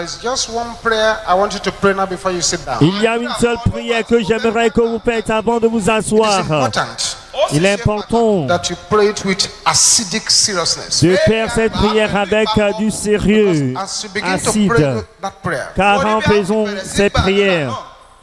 There is just one prayer I want you to pray now before you sit down. Il y a une seule prière que j'aimerais que vous faites avant de vous It is asseoir. important Il est important that you pray it with acidic seriousness. de faire cette prière avec du sérieux, As you begin to pray acide. that prayer, Car en faisant cette prière,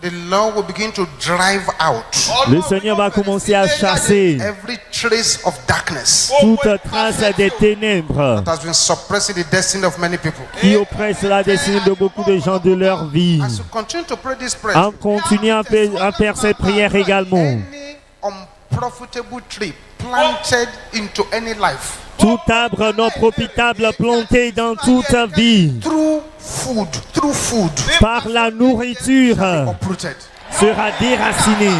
the Lord will begin to drive out le Seigneur va commencer à chasser every trace of darkness toute trace des ténèbres that has been suppressing the destiny of many people. qui oppressent la destinée de beaucoup de gens de leur vie. As you continue to pray this prayer, En continuant à faire cette prière également, any unprofitable tree planted into any life tout arbre non profitable planté dans toute vie through food par la nourriture uprooted. sera déraciné.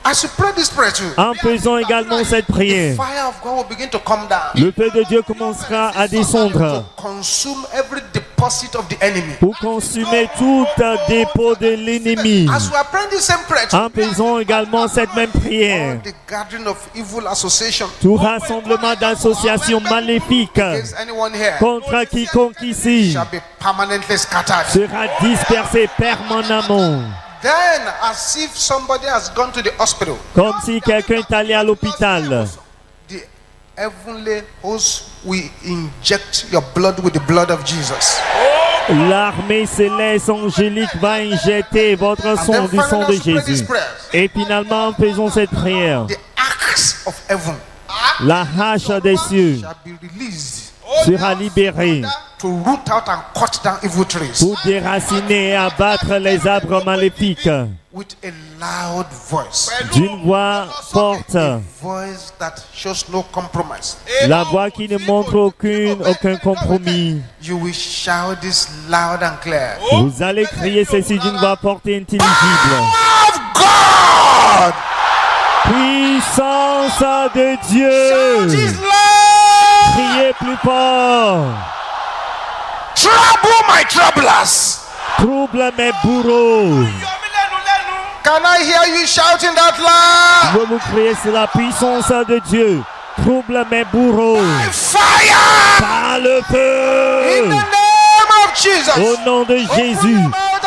As you pray this prayer too, En faisant également cette the prière, fire of God will begin to come down le feu de Dieu commencera à descendre to consume every deposit of the enemy. pour consumer tout dépôt de l'ennemi. As we are praying this same prayer too, En faisant également cette même prière, the gathering of evil association tout rassemblement d'associations maléfiques against anyone here contre quiconque ici shall be permanently scattered. sera dispersé permanemment. Then, as if somebody has gone to the hospital, Comme si quelqu'un est allé à l'hôpital. the heavenly host will inject your blood with the blood of Jesus. L'armée céleste angélique va injecter votre sang du sang de Jésus. Et finalement, faisons cette prière. The axe of heaven La hache des cieux shall be released sera libérée to root out and cut down evil trees pour déraciner et abattre les arbres maléfiques with a loud voice. d'une voix forte. A voice that shows no compromise. La voix qui ne montre aucun compromis. You will shout this loud and clear. Vous allez crier ceci d'une voix forte et intelligible. Of God! Puissance de Shout Dieu. this loud! Criez plus fort. Trouble my troublers! Trouble mes bourreaux. Can I hear you shouting that loud? Je veux vous crier, c'est la puissance de Dieu. Trouble mes bourreaux. Fire! Par le In feu. the name of Jesus! Au nom de Jésus.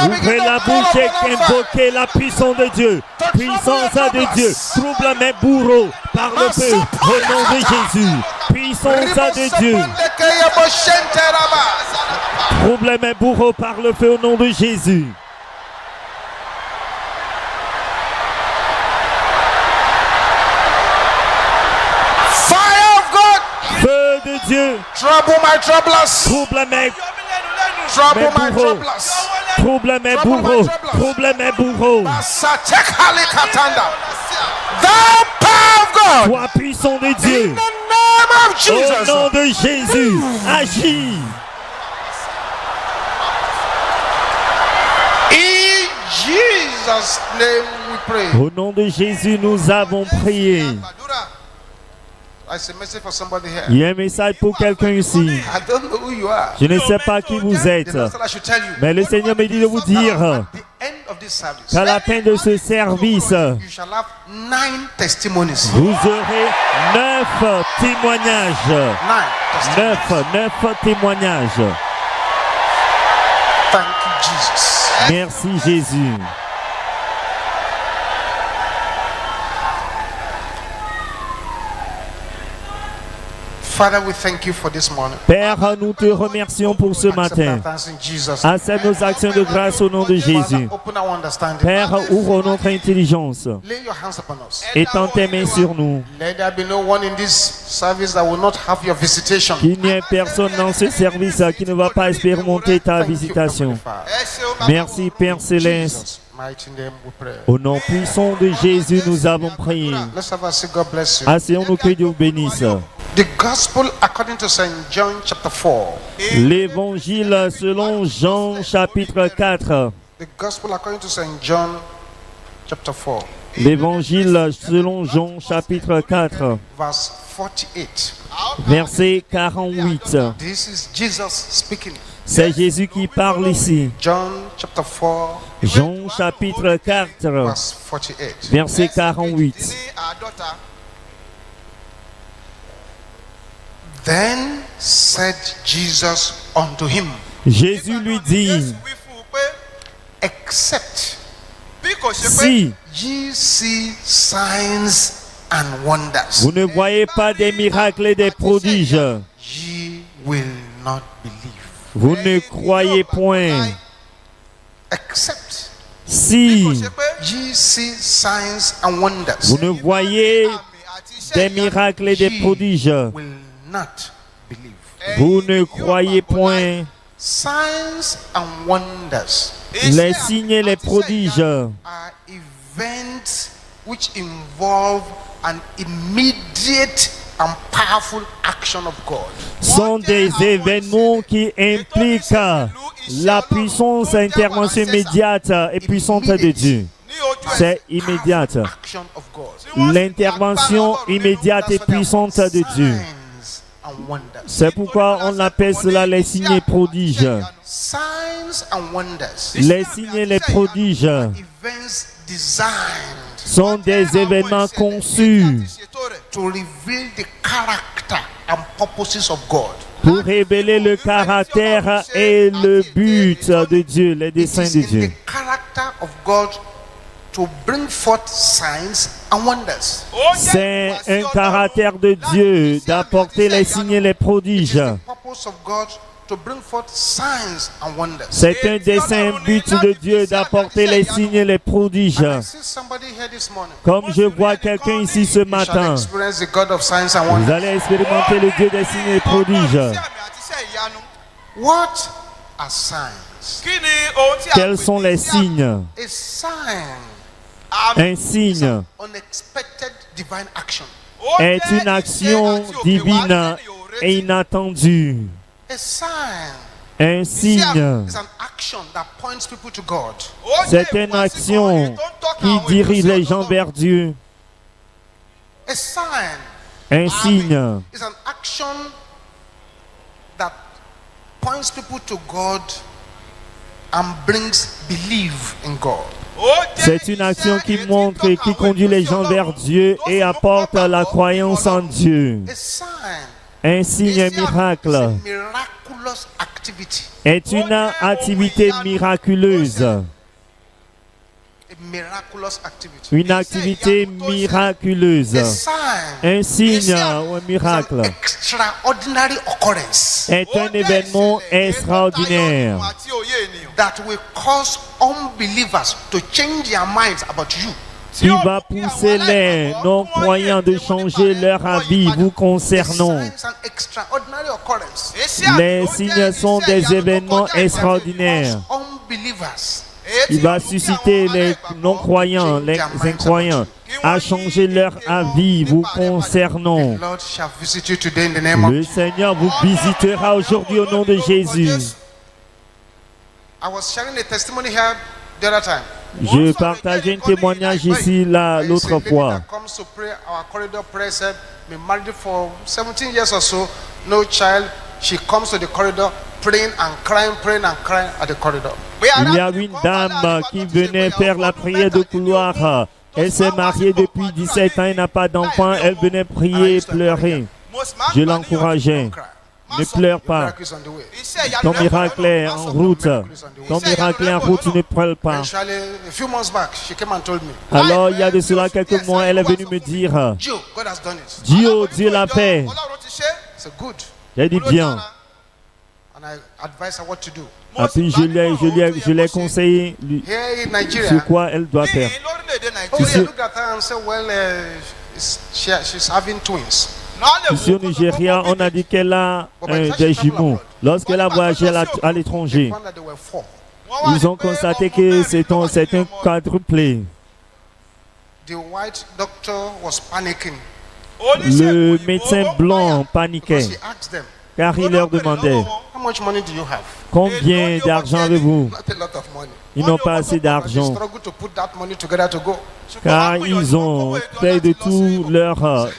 Ouvrez la bouche et invoquez la puissance de Dieu. Puissance de Dieu. Trouble mes bourreaux par le feu. Au nom de Jésus. Puissance de Dieu. Trouble mes bourreaux par le feu au nom de Jésus. Fire of God! Feu de Dieu. Trouble my troublers! Trouble mes Trouble my bourreaux. troublers! Trouble mes bourreaux. Trouble mes bourreaux. Satekali katanda. The power of God! Toi puissant de Dieu. In the name of Au Jesus! nom de Jésus. Agis. In Jesus' name we pray. Au nom de Jésus, nous avons prié. I say message for somebody here. Il y a un message pour quelqu'un ici. I don't know who you are. Je ne sais pas qui vous êtes, The Lord said I should tell you. mais le Seigneur me dit de vous dire At the end of this service, qu'à la fin de ce service, you shall have 9 testimonies. vous aurez 9 témoignages. 9 testimonies. 9 témoignages. Thank you, Jesus. Merci Jésus. Father, we thank you for this morning. Père, nous te remercions pour ce matin. Accept our thanks in Jesus' name. Accepte nos actions de grâce au nom de Father, Jésus. open our understanding. Père, ouvre notre intelligence. Lay your hands upon us. Étends tes mains sur nous. Let there be no one in this service that will not have your visitation. Qu'il n'y ait personne dans ce service qui ne va pas expérimenter ta Thank you, visitation. Heavenly Father. Merci Père Céleste. Jesus' mighty name we pray. Au nom puissant de Jésus, nous avons prié. Let's have a say, God bless you. Asseyons-nous, que Dieu vous bénisse. The gospel according to St. John chapter 4. L'évangile selon Jean chapitre 4. The gospel according to St. John chapter 4. L'évangile selon Jean chapitre 4. Verse 48. Verset 48. This is Jesus speaking. C'est Jésus qui parle ici. John chapter 4. Jean chapitre 4. Verse 48. Verset 48. Then said Jesus unto him, Jésus lui dit, except si ye see signs and wonders, vous ne voyez pas des miracles et des prodiges, ye will not believe. vous ne croyez point. Except Si ye see signs and wonders, vous ne voyez des miracles et des prodiges, will not believe. vous ne croyez point. Signs and wonders Les signes et les prodiges are events which involve an immediate and powerful action of God. sont des événements qui impliquent la puissance intervention immédiate et puissante de Dieu. C'est immédiate. Action of God. L'intervention immédiate et puissante de Dieu. Signs and wonders. C'est pourquoi on appelle cela les signes et prodiges. Signs and wonders. Les signes et les prodiges Events designed sont des événements conçus to reveal the character and purposes of God. pour révéler le caractère et le but de Dieu, les It desseins is de in Dieu. the character of God to bring forth signs and wonders. C'est un caractère de Dieu d'apporter les signes et les It is prodiges. the purpose of God to bring forth signs and wonders. C'est un dessein, un but de Dieu d'apporter les signes et les prodiges. I see somebody here this morning. Comme je vois quelqu'un ici ce You shall matin, experience the God of signs and vous wonders. allez expérimenter le Dieu des signes et des prodiges. What are signs? Quels sont les signes? A sign, Un signe unexpected divine action. est une action divine et inattendue. A sign Un signe, is an action that points people to God. c'est une action qui dirige les gens vers Dieu. A sign Un signe, is an action that points people to God and brings belief in God. c'est une action qui montre et qui conduit les gens vers Dieu et apporte la croyance en Dieu. A sign Un signe, un is a miracle, miraculous activity. est une activité miraculeuse. A miraculous activity. Une activité miraculeuse. A sign Un signe ou un is miracle an extraordinary occurrence est un événement extraordinaire that will cause unbelievers to change their minds about you. qui va pousser les non-croyants de changer leur avis vous concernant. Signs and extraordinary occurrence. Les signes sont des événements extraordinaires. Unbelievers Il va susciter les non-croyants, les incroyants à changer leur avis vous concernant. The Lord shall visit you today in the name of Le Seigneur vous visitera aujourd'hui au nom de Jésus. I was sharing a testimony here the other time. Je partageais un témoignage ici l'autre fois. Comes to pray our corridor prayer said, been married for 17 years or so, no child. She comes to the corridor praying and crying at the corridor. Il y a une dame qui venait faire la prière de couloir. Elle s'est mariée depuis 17 ans, elle n'a pas d'enfant, elle venait prier et pleurer. Je l'encourageais. Ne pleure pas. Miracle is on the way. Ton miracle est en route. Ton miracle est en route, tu ne pleures pas. Eventually, a few months back, she came and told me, Alors, il y a de cela quelques mois, elle est venue me dire, Joe, God has done it. Dieu l'a fait. C'est good. J'ai dit bien. And I advise her what to do. Et puis je l'ai conseillé Here in Nigeria, sur quoi elle doit faire. oh yeah, look at her and say, well, she's having twins. Ici au Nigeria, on a dit qu'elle a des jumeaux. Lorsqu'elle a voyagé à l'étranger, Found that there were 4. ils ont constaté que c'est un quadruplé. The white doctor was panicking. Le médecin blanc paniquait He asked them, car il leur demandait how much money do you have? combien d'argent avez-vous. Not a lot of money. Ils n'ont pas assez They d'argent struggle to put that money together to go. car ils ont fait de tout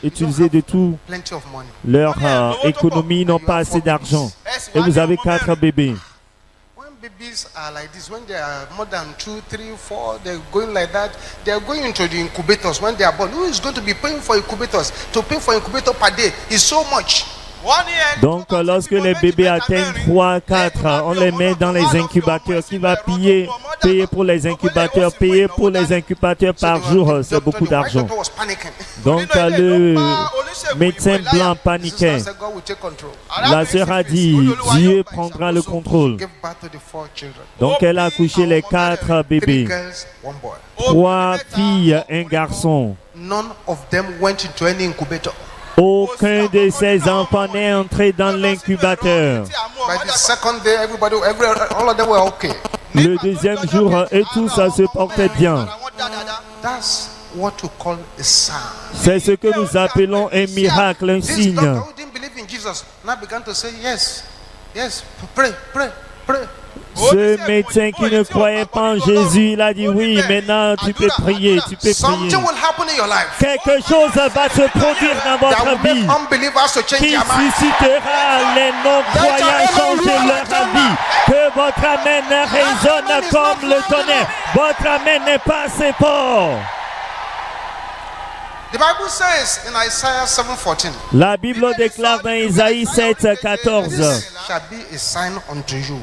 utilisé de tout Plenty of money. leur économie, ils n'ont pas assez d'argent. Et vous avez 4 bébés. When babies are like this, when they are more than 2, 3, 4, they're going like that, they are going into the incubators when they are born. Who is going to be paying for incubators? To pay for incubator per day is so much. Donc, lorsque les bébés atteignent 3, 4, on les met dans les incubateurs. Qui va payer pour les incubateurs? Payer pour les incubateurs par jour, c'est beaucoup d'argent. Donc, le médecin blanc paniquait. La sœur a dit, Dieu prendra le contrôle. Donc, elle a accouché les 4 bébés. 3 filles, un garçon. Aucun de ces enfants n'est entré dans l'incubateur. Le deuxième jour, et tout ça se portait bien. C'est ce que nous appelons un miracle, un signe. Ce médecin qui ne croyait pas en Jésus, il a dit oui, maintenant tu peux prier, tu peux prier. Quelque chose va se produire dans votre vie qui suscitera les non-croyants à changer leur avis. Que votre amen résonne comme le tonnerre. Votre amen n'est pas assez fort. The Bible says in Isaiah 7:14. La Bible déclare dans Isaïe 7:14. This shall be a sign unto you.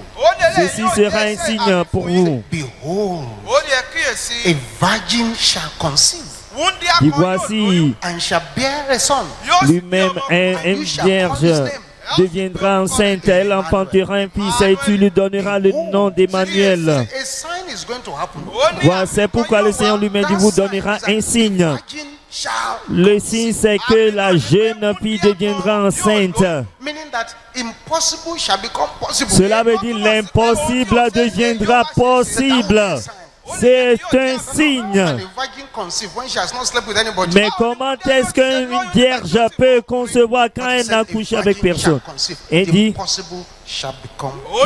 Ceci sera un signe pour vous. Behold, a virgin shall conceive. Et voici, And shall bear a son. lui-même une vierge deviendra enceinte, elle enfantera un fils et tu lui donneras le nom d'Emmanuel. A sign is going to happen. Voilà, c'est pourquoi le Seigneur lui-même vous donnera un signe. Le signe, c'est que la jeune fille deviendra enceinte. Cela veut dire l'impossible deviendra possible. C'est un signe. Mais comment est-ce qu'une vierge peut concevoir quand elle n'a couché avec personne? Il dit,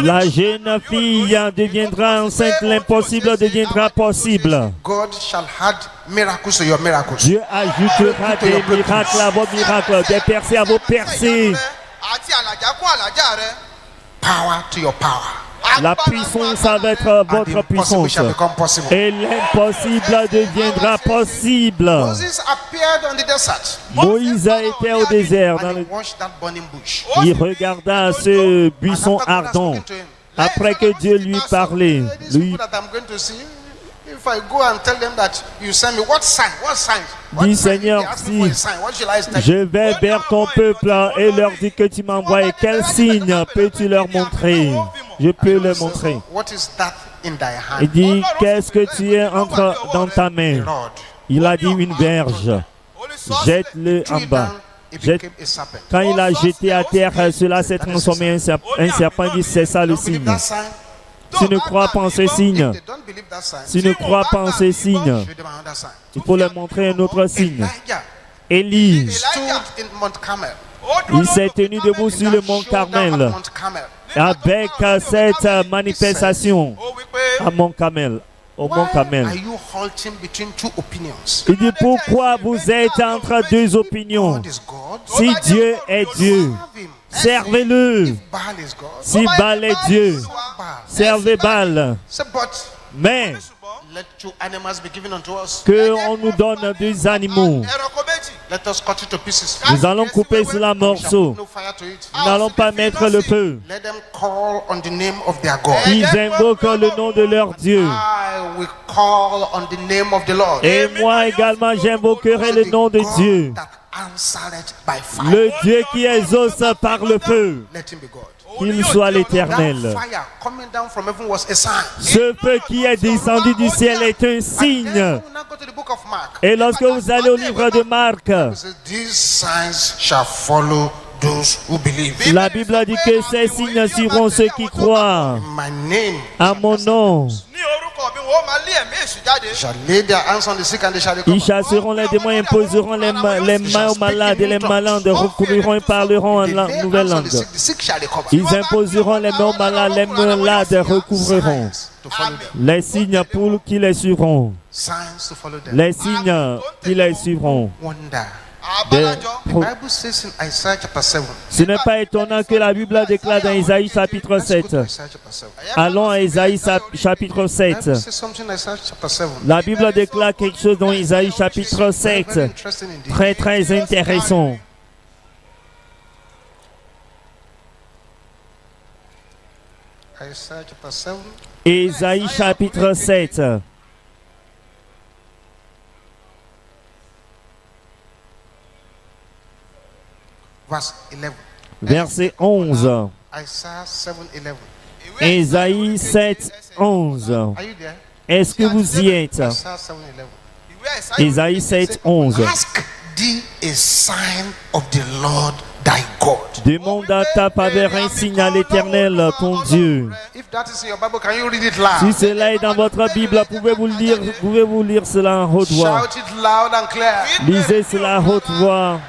la jeune fille deviendra enceinte, l'impossible deviendra possible. Dieu ajoutera des miracles à vos miracles, des percées à vos percées. Power to your power. La puissance va être votre puissance. Et l'impossible deviendra possible. Moïse a été au désert. Il regarda ce buisson ardent. Après que Dieu lui parlait, dit Seigneur, si je vais vers ton peuple et leur dis que tu m'envoies, quel signe peux-tu leur montrer? Je peux leur montrer. Il dit, qu'est-ce que tu es dans ta main? Il a dit une verge. Jette-le en bas. Quand il a jeté à terre, cela s'est transformé en un serpent. Il dit, c'est ça le signe. Tu ne crois pas en ce signe. Tu ne crois pas en ce signe. Il faut leur montrer un autre signe. Élie, il s'est tenu debout sur le mont Carmel avec cette manifestation à Mont Carmel. Au Mont Carmel. Il dit, pourquoi vous êtes entre deux opinions? Si Dieu est Dieu, servez-le. Si Baal est Dieu, servez Baal. Mais qu'on nous donne deux animaux. Nous allons couper cela en morceaux. Nous n'allons pas mettre le feu. Ils invoquent le nom de leur Dieu. Et moi également, j'invoquerai le nom de Dieu. Le Dieu qui exauce par le feu. Qu'il soit l'Éternel. Ce feu qui est descendu du ciel est un signe. Et lorsque vous allez au livre de Marc, la Bible a dit que ces signes suivront ceux qui croient à mon nom. Ils chasseront les démons, imposeront les mains aux malades et les malades recouvriront et parleront en nouvelle langue. Ils imposeront les mains aux malades, les malades recouvriront. Les signes pour qui les suivront. Les signes qui les suivront. Ce n'est pas étonnant que la Bible déclare dans Isaïe chapitre 7. Allons à Isaïe chapitre 7. La Bible déclare quelque chose dans Isaïe chapitre 7. Très très intéressant. Isaiah chapter 7. Ésaïe chapitre 7. Verse 11. Verset 11. Isaiah 7, 11. Ésaïe 7, 11. Are you there? Est-ce que vous y êtes? Isaiah 7, 11. Ésaïe 7, 11. Ask thee a sign of the Lord thy God. Demande à ta faveur un signe à l'Éternel, ton Dieu. If that is in your Bible, can you read it loud? Si cela est dans votre Bible, pouvez-vous lire cela en haute voix? Shout it loud and clear. Lisez cela à haute voix.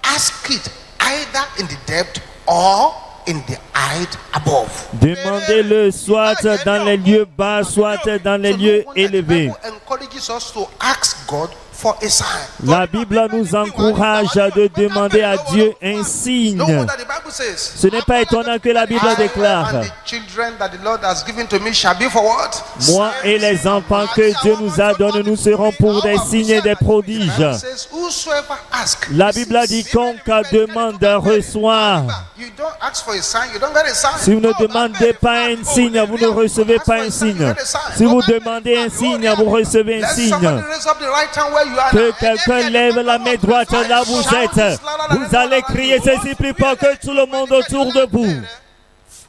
Ask it either in the depth or in the height above. Demandez-le soit dans les lieux bas, soit dans les lieux élevés. The Bible encourages us to ask God for a sign. La Bible nous encourage de demander à Dieu un signe. No wonder the Bible says, Ce n'est pas étonnant que la Bible I déclare: and the children that the Lord has given to me shall be for what? moi et les enfants que Dieu nous a donnés, nous serons pour des signes et des prodiges. The Bible says, whosoever asks. La Bible dit quiconque demande reçoit. You don't ask for a sign, you don't get a sign. Si vous ne demandez pas un signe, vous ne recevez pas un signe. Si vous demandez un signe, vous recevez un Let signe. somebody raise up the right hand where you are Que now. quelqu'un lève la main droite là où vous êtes. Vous allez crier ceci plus fort que tout le monde autour de vous.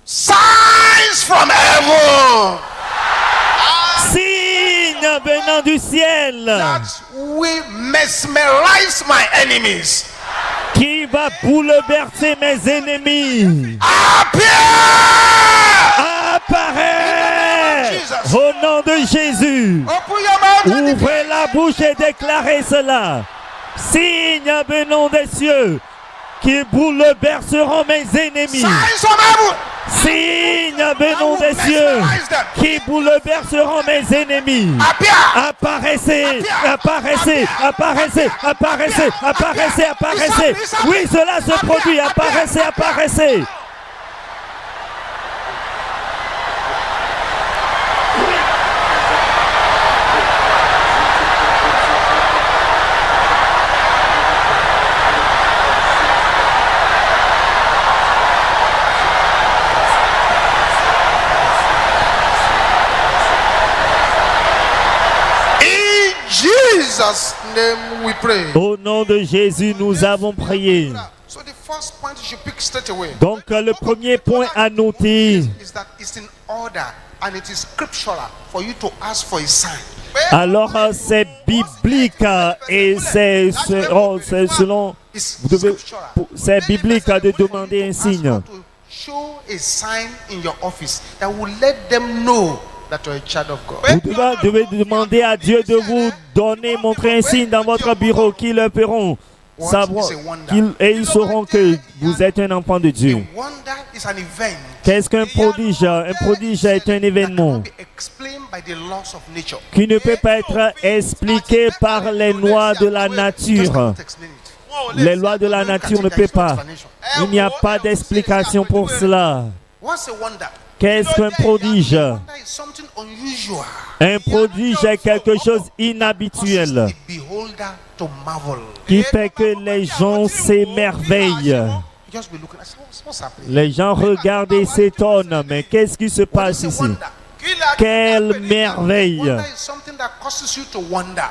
Signs from heaven Signe venant du ciel that will mesmerize my enemies. qui va bouleverser mes ennemis. Appear! Apparaît au nom de Jésus. Open your mouth and Ouvrez la bouche et déclarez cela. Signe venant des cieux qui bouleverseront mes ennemis. signs from heaven. Signe venant des cieux qui bouleverseront mes ennemis. Appear! Apparaissez, apparaissez, apparaissez, apparaissez, apparaissez, apparaissez. Oui, cela se produit. Apparaissez, apparaissez. In Jesus' name we pray. Au nom de Jésus, nous avons prié. So the first point you should pick straight away Donc, le premier point à noter, is that it's in order and it is scriptural for you to ask for a sign. alors c'est biblique et c'est selon, It's vous devez, scriptural. c'est biblique de demander un Ask signe. God to show a sign in your office that will let them know that you're a child of God. Vous devez demander à Dieu de vous donner, montrer un signe dans votre bureau qui le feront savoir et ils sauront que vous êtes un enfant de Dieu. A wonder is an event Qu'est-ce qu'un prodige? Un prodige est un that événement cannot be explained by the laws of nature. qui ne peut pas être expliqué par les lois de la Just nature. cannot explain it. Les lois de la nature ne peuvent pas. Il n'y a pas d'explication pour cela. What's a wonder? Qu'est-ce qu'un prodige? Wonder is something unusual. Un prodige est quelque chose inhabituel Causes the beholder to marvel. qui fait que les gens s'émerveillent. You just be looking. I say, what's happening? Les gens regardent et s'étonnent. Mais qu'est-ce qui se passe What's a ici? wonder? Quelle merveille! Wonder is something that causes you to wonder.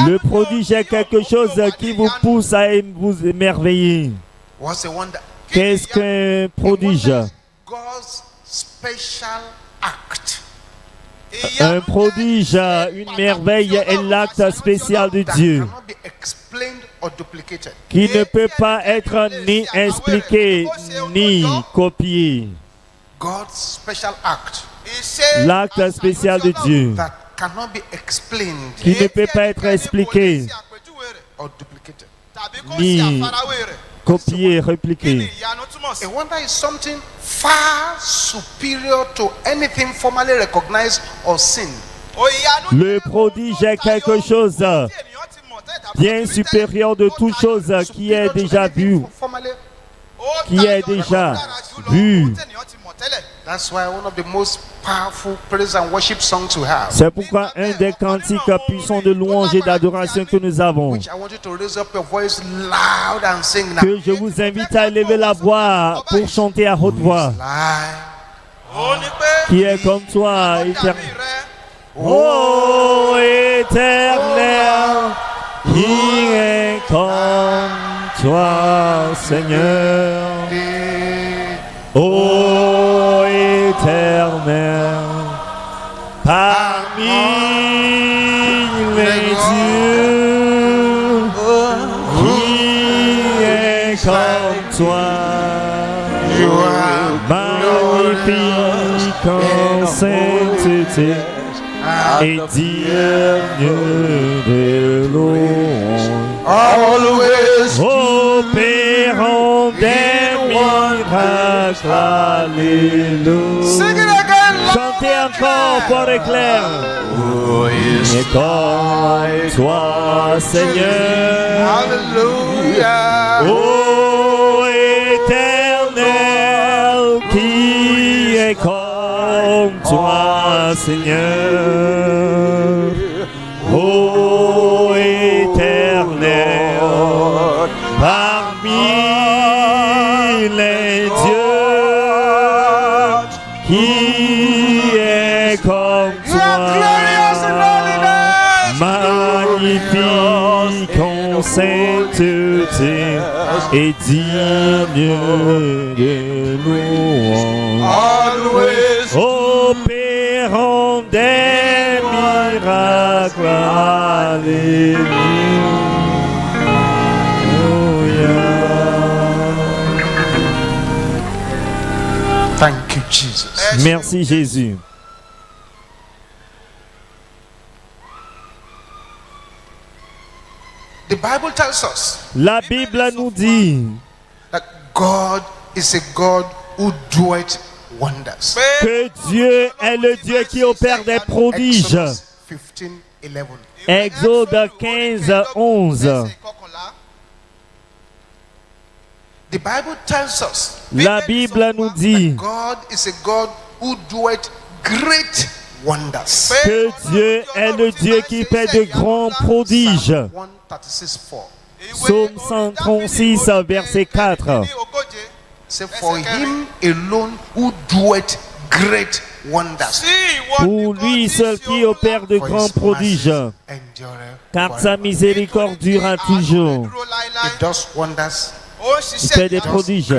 Le prodige est quelque chose qui vous pousse à vous émerveiller. What's a wonder? Qu'est-ce qu'un prodige? Wonder is God's special act. Un prodige, une merveille est l'acte spécial de That Dieu cannot be explained or duplicated. qui ne peut pas être ni expliqué ni copié. God's special act L'acte spécial de Dieu that cannot be explained qui ne peut pas être expliqué or duplicated. ni copié, répliqué. A wonder is something far superior to anything formally recognized or seen. Le prodige est quelque chose bien supérieur de toute chose qui est déjà vu, qui est déjà vu. That's why one of the most powerful praise and worship songs we have, C'est pourquoi un des cantiques puissants de louange et d'adoration que nous avons, which I want you to raise up your voice loud and sing now. que je vous invite à élever la voix pour chanter à haute voix. Life qui est comme toi, éternel. Oh, éternel, qui est comme toi, Seigneur. Oh, éternel, parmi les dieux, qui est comme toi, magnifique en sainteté et digne de louange, opérant des miracles, alléluia. Chantez encore fort et clair. Et comme toi, Seigneur, Hallelujah. ô éternel, qui est comme toi, Seigneur, ô éternel, parmi les dieux, qui est comme toi, magnifique en sainteté et digne de louange, opérant des miracles, alléluia. Thank you, Jesus. Merci Jésus. The Bible tells us La Bible nous dit that God is a God who doeth wonders. que Dieu est le Dieu qui opère des prodiges. Exodus 15:11. Exode 15, 11. The Bible tells us La Bible nous dit God is a God who doeth great wonders. que Dieu est le Dieu qui fait de grands prodiges. 136:4. Psaume 136, verset 4. Say, for him alone who doeth great wonders. Pour lui seul qui opère de For grands his prodiges, mercies endureth car forever. sa miséricorde durera toujours. He does wonders. Il fait des prodiges.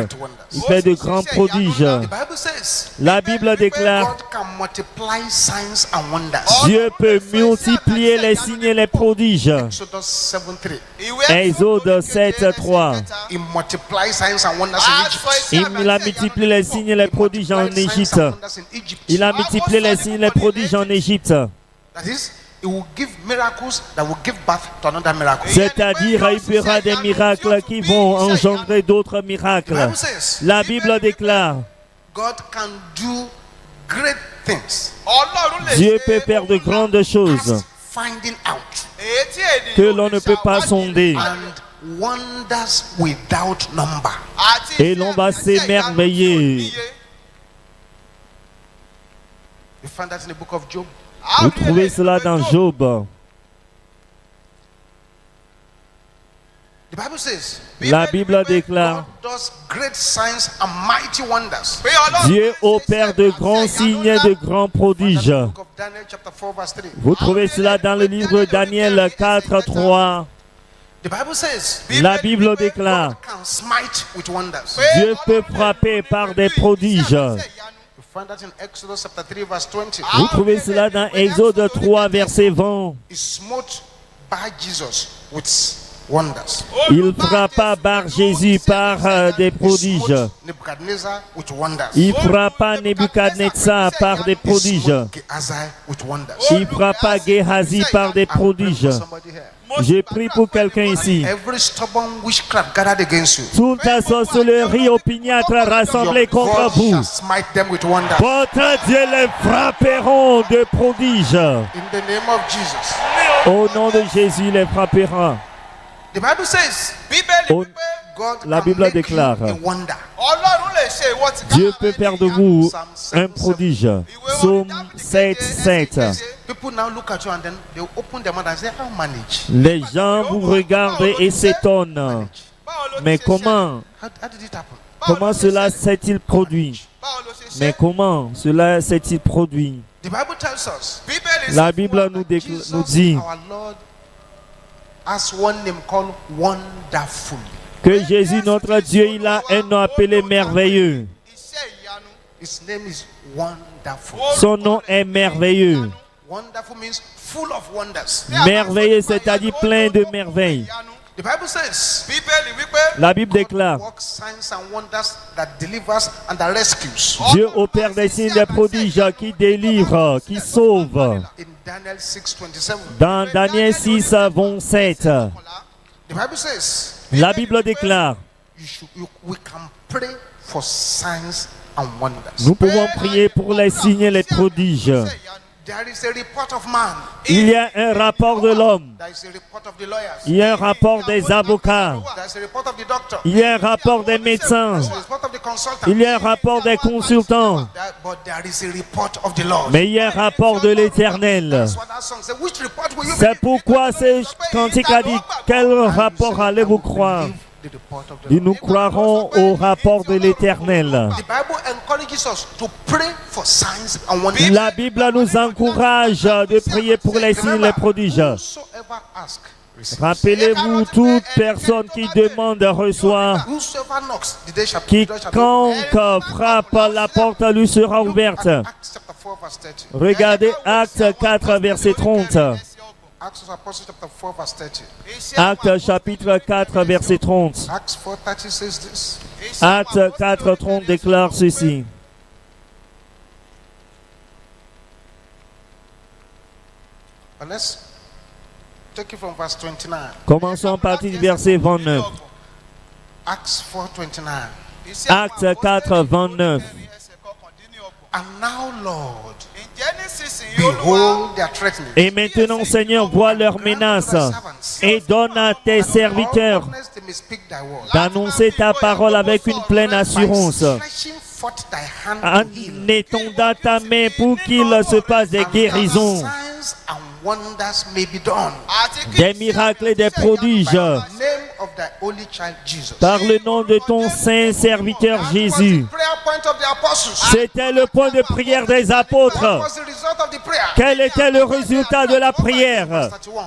Il fait de grands prodiges. The Bible says La Bible déclare God can multiply signs and wonders. Dieu peut multiplier les signes et les prodiges. Exodus 7:3. Exode 7, 3. He multiplies signs and wonders in Egypt. Il a multiplié les signes et les prodiges en Égypte. Il a multiplié les signes et les prodiges en Égypte. That is, he will give miracles that will give birth to another miracle. C'est-à-dire, il fera des miracles qui vont engendrer d'autres The miracles. Bible says La Bible déclare, God can do great things. Dieu peut faire de grandes choses Past finding out que l'on ne peut pas sonder. and wonders without number. Et l'on va s'émerveiller. You find that in the book of Job. Vous trouvez cela dans Job. The Bible says La Bible déclare, God does great signs and mighty wonders. Dieu opère de grands signes et de grands prodiges. The book of Daniel chapter 4 verse 3. Vous trouvez cela dans le livre Daniel 4, 3. The Bible says La Bible déclare, God can smite with wonders. Dieu peut frapper par des prodiges. You find that in Exodus chapter 3 verse 20. Vous trouvez cela dans Exode 3, verset 20. He smote by Jesus with wonders. Il frappa Bar Jésus par des He prodiges. smote Nebuchadnezzar with wonders. Il frappa Nebuchadnezzar par des He prodiges. smote Gehazi with wonders. Il frappa Géhazi par des I'm praying prodiges. for somebody here. J'ai pris pour quelqu'un ici. Every stubborn witchcraft gathered against you. Toute la sorcellerie opiniâtre rassemblée contre God vous. shall smite them with wonders. Votre Dieu les frapperont de prodiges. In the name of Jesus. Au nom de Jésus, il les frappera. The Bible says Au- God La can Bible make déclare, you a wonder. Dieu peut faire de vous un prodige. Psaume 7, 7. People now look at you and then they open their mouth and say, I'll manage. Les gens vous regardent et s'étonnent. Mais comment did it happen? Comment cela s'est-il produit? Mais comment cela s'est-il produit? The Bible tells us. La Bible nous dit Our Lord has one name called Wonderful. que Jésus, notre Dieu, il a un nom appelé merveilleux. His name is Wonderful. Son nom est merveilleux. Wonderful means full of wonders. Merveilleux, c'est-à-dire plein de merveilles. The Bible says. La Bible déclare, God works signs and wonders that delivers and that rescues. Dieu opère des signes et prodiges qui délivrent, qui sauvent. In Daniel 6:27. Dans Daniel 6, 27, The Bible says. la Bible déclare, We can pray for signs and wonders. nous pouvons prier pour les signes et les prodiges. There is a report of man. Il y a un rapport de l'homme. There is a report of the lawyers. Il y a un rapport des avocats. There is a report of the doctor. Il y a un rapport des médecins. There is a report of the consultant. Il y a un rapport des consultants. But there is a report of the Lord. Mais il y a un rapport de l'Éternel. That's what that song said. Which report will you C'est pourquoi ce cantique a dit, quel rapport allez-vous croire? the report of the Et Lord? nous croirons au rapport de l'Éternel. The Bible encourages us to pray for signs and wonders. La Bible nous encourage de prier pour les signes et les prodiges. Whosoever ask, receives. Rappelez-vous, toute personne qui demande reçoit. Whosoever knocks, the door shall be opened. Quiconque frappe, la porte lui sera ouverte. Acts chapter 4 verse 30. Regardez Actes 4, verset 30. Acts of Apostles chapter 4 verse 30. Actes chapitre 4, verset 30. Acts 4:30 says this. Actes 4, 30 déclare ceci. But let's take it from verse 29. Commençons à partir du verset 29. Acts 4:29. Actes 4, 29. And now, Lord, behold their threatening. Et maintenant, Seigneur, vois leurs menaces et donne à tes serviteurs They may speak thy word. d'annoncer ta parole avec une pleine assurance, Stretching forth thy hand en to heal. étendant ta main pour qu'il se passe des guérisons, Signs and wonders may be done. des miracles et des prodiges, By the name of thy holy child Jesus. par le nom de ton saint serviteur Jésus. Prayer point of the apostles. C'était le point de prière des apôtres. What was the result of the prayer? Quel était le résultat de la prière? 31.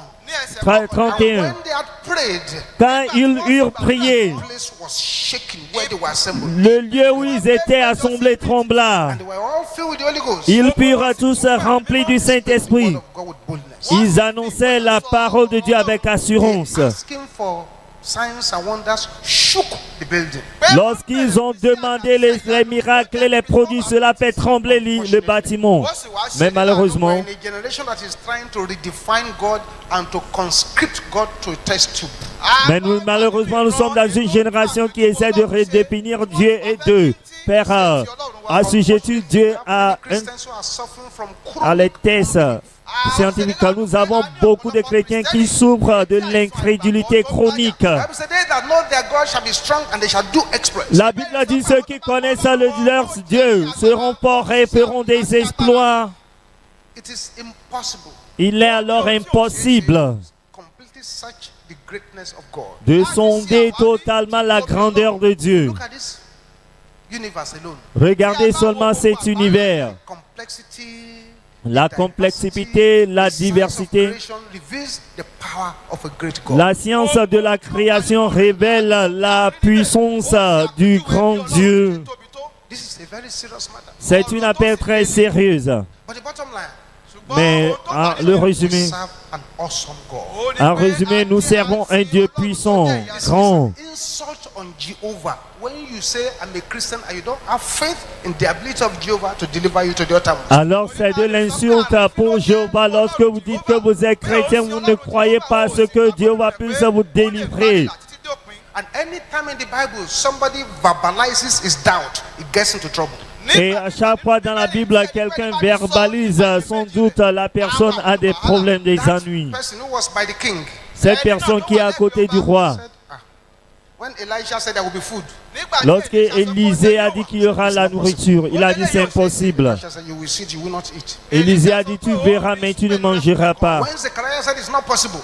31. When they had prayed, Quand ils eurent prié, the place was shaken where they were assembled. le lieu où ils étaient assemblés trembla. And they were all filled with the Holy Ghost. Ils furent tous remplis du Saint-Esprit. Word of God with boldness. Ils annonçaient la parole de Dieu avec assurance. Asking for signs and wonders shook the building. Lorsqu'ils ont demandé les miracles et les produits, cela fait trembler le bâtiment. Mais malheureusement, We're in a generation that is trying to redefine God and to conscript God to a test tube. malheureusement, nous sommes dans une génération qui essaie de redéfinir Dieu et de faire assujettir Dieu à Christians who are suffering from les tests scientifiques. Nous avons beaucoup de chrétiens qui souffrent de l'incrédulité chronique. The Bible said, they that know their God shall be strong and they shall do exploits. La Bible dit ceux qui connaissent leur Dieu seront forts et feront des exploits. It is impossible Il est alors impossible to completely search the greatness of God. de sonder totalement la grandeur de Dieu. Look at this universe alone. Regardez seulement cet univers. Complexity, La complexité, la diversité. La science de la création révèle la puissance du grand Dieu. C'est une affaire très sérieuse. Mais en résumé, nous servons un Dieu puissant, grand. Alors c'est de l'insulte pour Jéhovah lorsque vous dites que vous êtes chrétien, vous ne croyez pas ce que Dieu va puisse vous délivrer. And anytime in the Bible somebody verbalizes his doubt, he gets into trouble. Et à chaque fois dans la Bible, quelqu'un verbalise son doute, la personne a des problèmes, des ennuis. Cette personne qui est à côté du roi. Lorsque Élisée a dit qu'il y aura la nourriture, il a dit c'est impossible. Élisée a dit tu verras mais tu ne mangeras pas.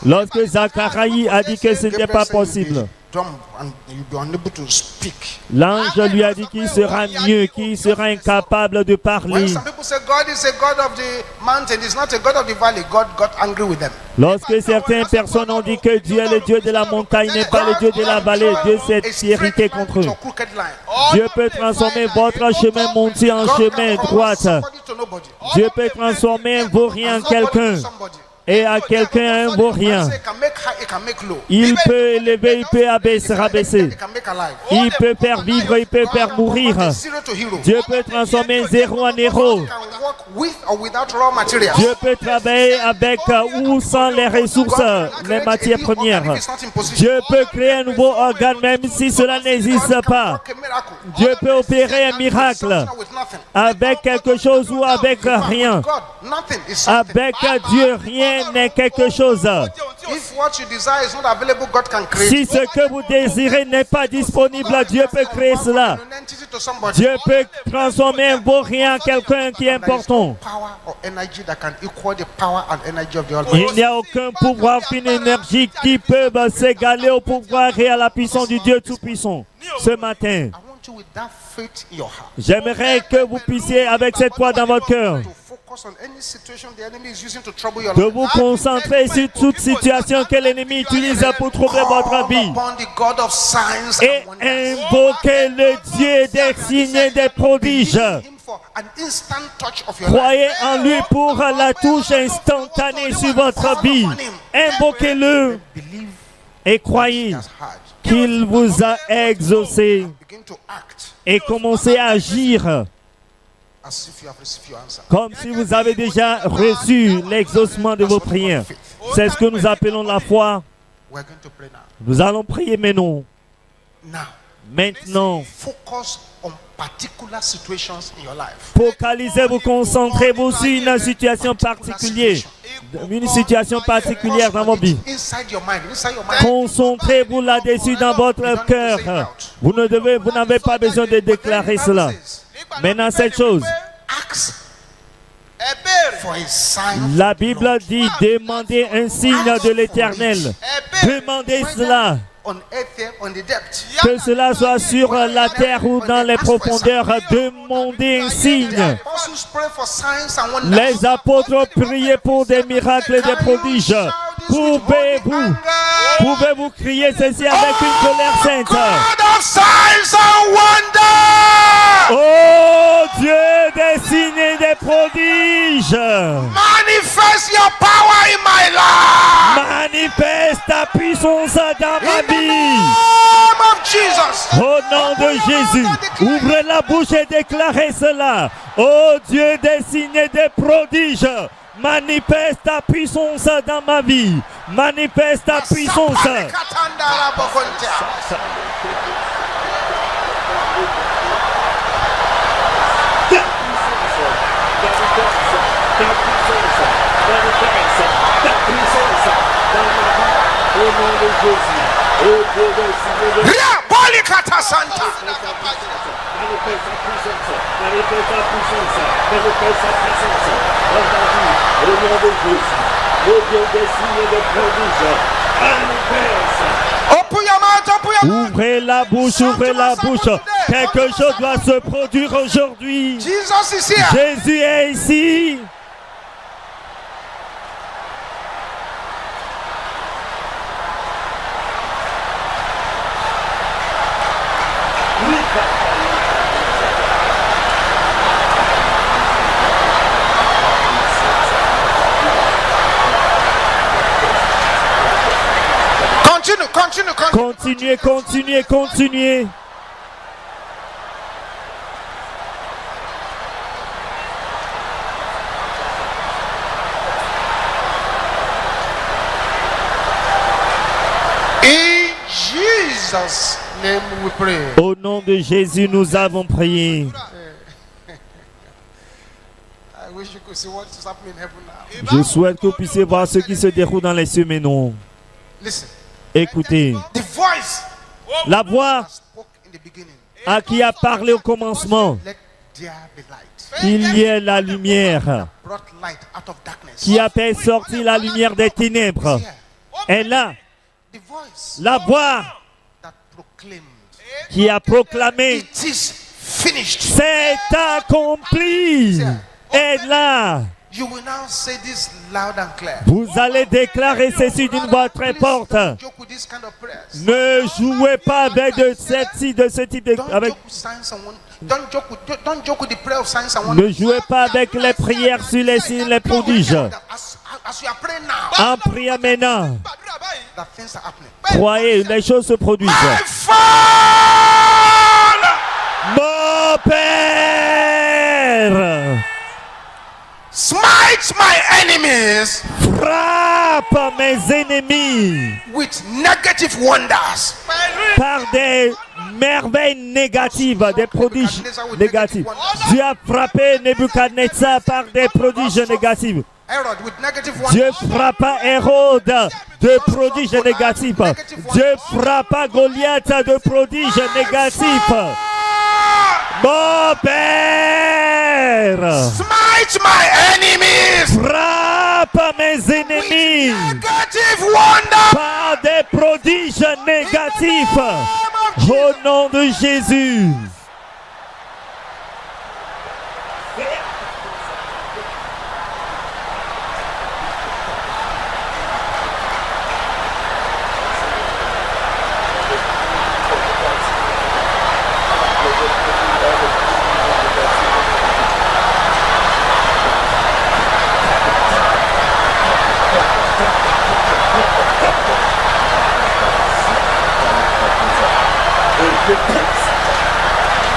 Lorsque Zacharie a dit que ce n'était pas possible, dumb and you'll be unable to speak. L'ange lui a dit qu'il sera mieux, qu'il sera incapable de When parler. some people say God is a God of the mountain, he's not a God of the valley, God got angry with them. Lorsque certaines personnes ont dit que Dieu est le Dieu de la montagne, n'est pas le Dieu de la vallée, Dieu s'est irrité contre eux. Dieu peut transformer votre chemin monté en chemin droit. Dieu peut transformer un vaurien en quelqu'un. Et à quelqu'un un vaurien. Il peut élever, il peut abaisser, rabaisser. Il peut faire vivre, il peut faire mourir. Dieu peut transformer zéro en héros. Dieu peut travailler avec ou sans les ressources, les matières premières. Dieu peut créer un nouveau organe même si cela n'existe pas. Dieu peut opérer un miracle avec quelque chose ou avec rien. Avec Dieu, rien n'est quelque chose. Si ce que vous désirez n'est pas disponible, Dieu peut créer cela. Dieu peut transformer un vaurien en quelqu'un qui est important. Il n'y a aucun pouvoir, une énergie qui peut s'égaler au pouvoir et à la puissance du Dieu Tout-Puissant. Ce matin, j'aimerais que vous puissiez, avec cette foi dans votre cœur, de vous concentrer sur toute situation que l'ennemi utilise pour troubler votre vie et invoquer le Dieu des signes et des prodiges. Croyez en lui pour la touche instantanée sur votre vie. Invoquez-le et croyez qu'il vous a exaucé et commencez à agir comme si vous avez déjà reçu l'exaucement de vos prières. C'est ce que nous appelons la foi. Nous allons prier maintenant. Maintenant, focalisez-vous, concentrez-vous sur une situation particulière. Une situation particulière dans votre vie. Concentrez-vous là-dessus dans votre cœur. Vous n'avez pas besoin de déclarer cela. Maintenant, cette chose. La Bible dit demandez un signe de l'Éternel. Demandez cela. Que cela soit sur la terre ou dans les profondeurs, demandez un signe. Les apôtres priaient pour des miracles et des prodiges. Pouvez-vous crier ceci avec une colère sainte? Oh Dieu des signes et des prodiges, manifest your power in my life. Manifeste ta puissance dans ma vie. Au nom de Jésus, ouvrez la bouche et déclarez cela. Oh Dieu des signes et des prodiges, manifeste ta puissance dans ma vie. Manifeste ta puissance. Au nom de Jésus, au Dieu de ouvrez la bouche, ouvrez la bouche. Quelque chose doit se produire aujourd'hui. Jésus est ici. Continuez, continuez, continuez. In Jesus' name we pray. Au nom de Jésus, nous avons prié. I wish you could see what is happening in heaven now. Je souhaite que vous puissiez voir ce qui se déroule dans les cieux, mais non. Listen. Écoutez, The voice la voix spoke in the beginning. à qui a parlé au commencement, Let there be light. qu'il y ait la lumière, Brought light out of darkness. qui a fait sortir la lumière des ténèbres. Et là, The voice la voix that proclaimed, qui a proclamé it is finished. c'est accompli. Et là, You will now say this loud and clear. vous allez déclarer ceci d'une voix très forte. Don't joke with this kind of prayers. Ne jouez pas avec de ce type de... Don't Avec, joke with signs and wonders. Don't joke with the prayer of signs and wonders. ne jouez pas avec les prières sur les signes, les prodiges. As you are praying now, En priant maintenant, that things are happening. croyez, les choses se produisent. My Father, Mon Père, smite my enemies frappe mes ennemis with negative wonders. par des merveilles négatives, des prodiges négatifs. Dieu a frappé Nebuchadnezzar par des prodiges négatifs. Herod with negative Dieu wonders. frappa Hérode de prodiges négatifs. Dieu frappa Goliath de prodiges négatifs. Mon Père, Smite my enemies frappe mes ennemis negative wonders. par des prodiges négatifs. Au nom de Jésus.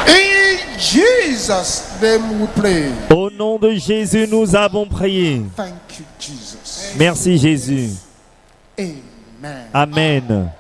In Jesus' name we pray. Au nom de Jésus, nous avons prié. Thank you, Jesus. Merci Jésus. Amen. Amen.